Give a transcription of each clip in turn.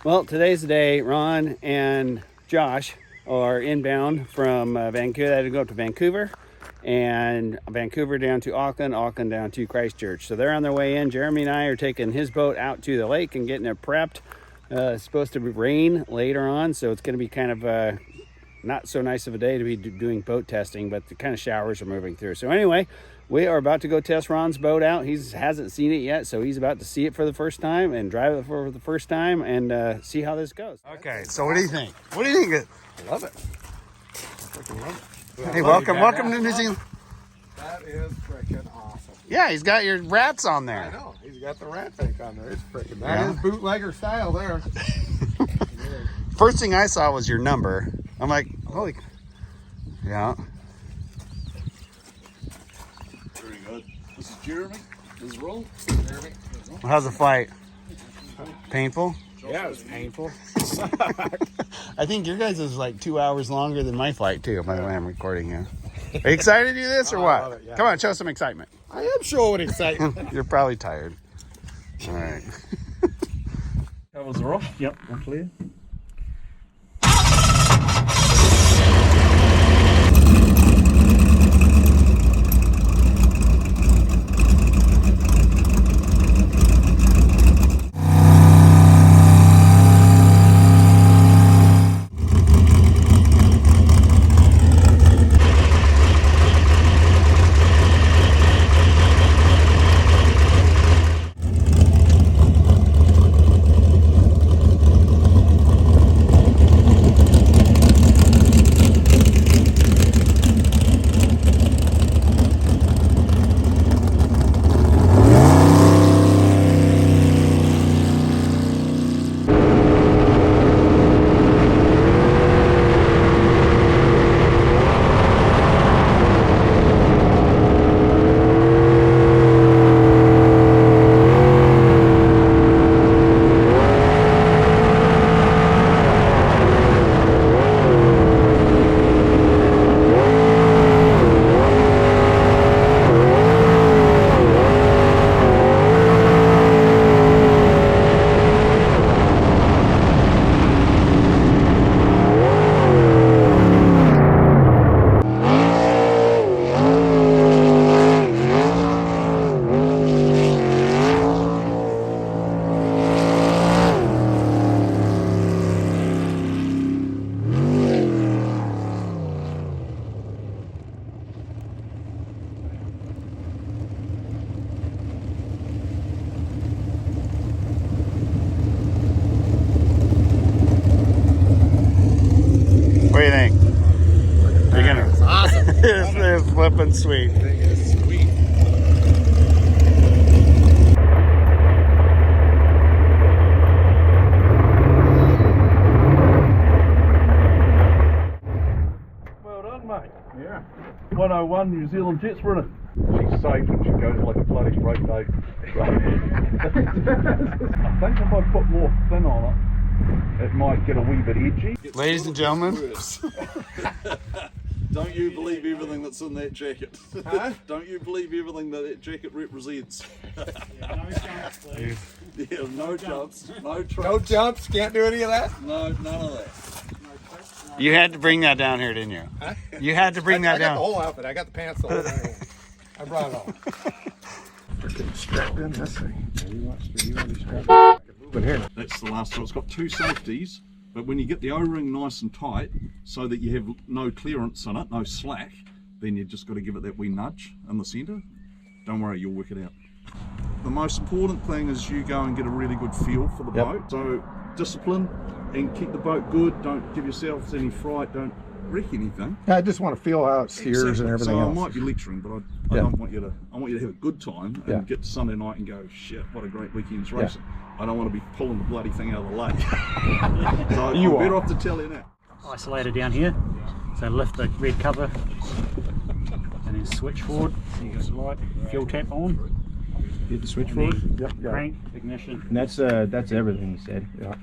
Well, today's the day. Ron and Josh are inbound from Vancouver. They had to go up to Vancouver, and Vancouver down to Auckland, Auckland down to Christchurch. So they're on their way in. Jeremy and I are taking his boat out to the lake and getting it prepped. It's supposed to rain later on, so it's going to be kind of not so nice of a day to be doing boat testing, but the kind of showers are moving through. So anyway, we are about to go test Ron's boat out. He hasn't seen it yet, so he's about to see it for the first time and drive it for the first time and see how this goes. Okay, so what do you think? What do you think? Love it. Freaking love it. Hey, welcome to New Zealand. That is freaking awesome. Yeah, he's got your rats on there. I know. He's got the rat tank on there. It's freaking. That is bootlegger style there. First thing I saw was your number. I'm like, holy. Yeah. Very good. This is Jeremy. This is Ron. Jeremy. How's the flight? Painful? Yeah, it was painful. I think your guys is like 2 hours longer than my flight too. By the way, I'm recording here. Are you excited to do this or what? I love it, yeah. Come on, show some excitement. I am showing excitement. You're probably tired. All right. Covers are off. Yep, we're clear. What do you think? You're gonna. It's awesome. It's flipping sweet. Thing is sweet. Well done, mate. Yeah. 101 New Zealand Jetsprint. She's safe and she goes like a bloody great day. I think if I put more thin on it, it might get a wee bit edgy. Ladies and gentlemen. Don't you believe everything that's in that jacket? Huh? Don't you believe everything that jacket represents? Yeah, no jumps, no trucks. No jumps. Can't do any of that. No, none of that. You had to bring that down here, didn't you? Huh? You had to bring I that got down. the whole outfit. I got the pants, the whole thing. I brought it all. Freaking strapped in this thing. You want to be strapped in? Moving here. That's the last one. It's got two safeties, but when you get the O-ring nice and tight, so that you have no clearance in it, no slack, then you just got to give it that wee nudge in the centre. Don't worry, you'll work it out. The most important thing is you go and get a really good feel for the boat. So discipline and keep the boat good. Don't give yourselves any fright. Don't wreck anything. I just want to feel how it steers and everything so else. I might be lecturing, but I don't want you to. I want you to have a good time and get to Sunday night and go, shit, what a great weekend's racing. I don't want to be pulling the bloody thing out of the lake. So I'm better off to tell you now. Isolator down here, so lift the red cover and then switch forward. So you got the light, fuel tap on. Hit the switch forward. Yep. Crank, ignition. And that's everything you said. Yeah.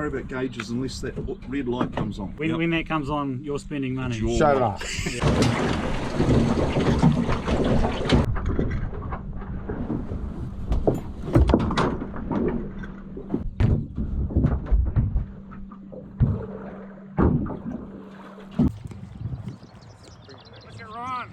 About gauges unless that red light comes on. When that comes on, you're spending money. Shut it off. Look at Ron.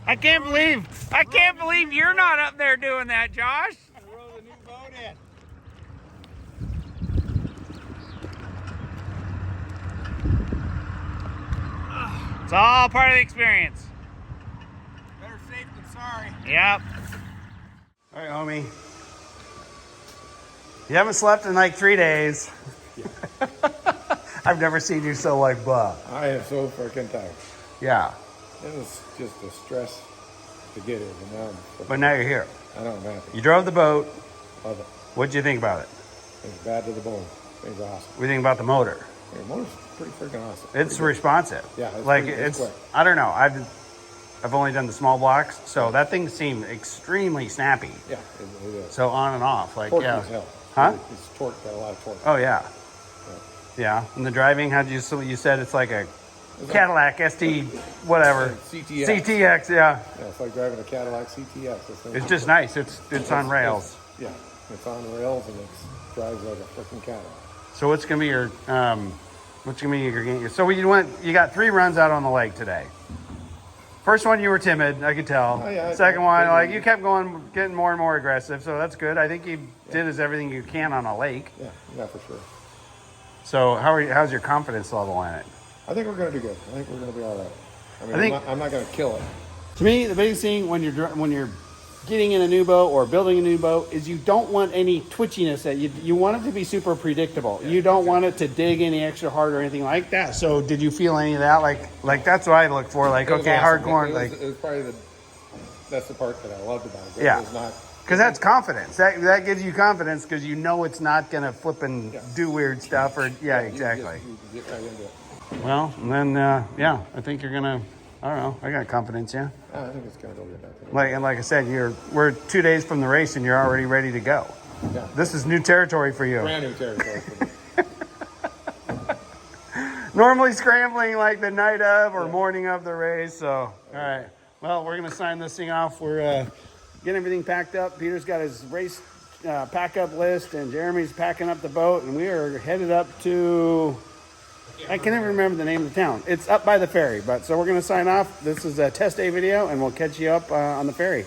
I can't believe you're not up there doing that, Josh. I rode a new boat in. It's all part of the experience. Better safe than sorry. Yep. All right, homie. You haven't slept in like 3 days. Yeah. I've never seen you so like blah. I am so freaking tired. Yeah. It was just a stress to get here, But now you're here. I know I'm happy. You drove the boat. Love it. What'd you think about it? It's bad to the bone. It's awesome. What do you think about the motor? The motor's pretty freaking awesome. It's responsive. Yeah, like it's quick. I don't know. I've only done the small blocks, so that thing seemed extremely snappy. Yeah, it is. So on and off, like Torquey yeah. as hell. Huh? It's torque, got a lot of torque. Oh yeah. Yeah. And the driving, you said it's like a Cadillac ST whatever. CTX. CTX, yeah. Yeah, it's like driving a Cadillac CTX. It's just nice. It's on rails. Yeah, it's on rails and it drives like a freaking Cadillac. So what's gonna be your so you got 3 runs out on the lake today. First one you were timid, I could tell. Oh, yeah, Second one, like you kept going, getting more and more aggressive, so that's good. I think you did everything you can on a lake. Yeah, for sure. So how's your confidence level in it? I think we're gonna do good. I think we're gonna be all right. I mean, I'm not gonna kill it. To me, the biggest thing when you're getting in a new boat or building a new boat is you don't want any twitchiness. That you want it to be super predictable. You don't want it to dig any extra hard or anything like that. So did you feel any of that? Like that's what I look for. Like okay, awesome. hardcore. It was probably that's the part that I loved about it. Yeah. It was not. Because that's confidence. That gives you confidence because you know it's not going to flip and do weird stuff. Or exactly. You get right into it. Well, then I think you're gonna. I don't know. I got confidence. Yeah. I think it's gonna go good. Like I said, we're 2 days from the race and you're already ready to go. Yeah. This is new territory for you. Brand new territory for me. Normally scrambling like the night of or morning of the race. So all right. Well, we're gonna sign this thing off. We're getting everything packed up. Peter's got his race pack up list, and Jeremy's packing up the boat, and we are headed up to. I can never remember the name of the town. It's up by the ferry, so we're going to sign off. This is a test day video, and we'll catch you up on the ferry.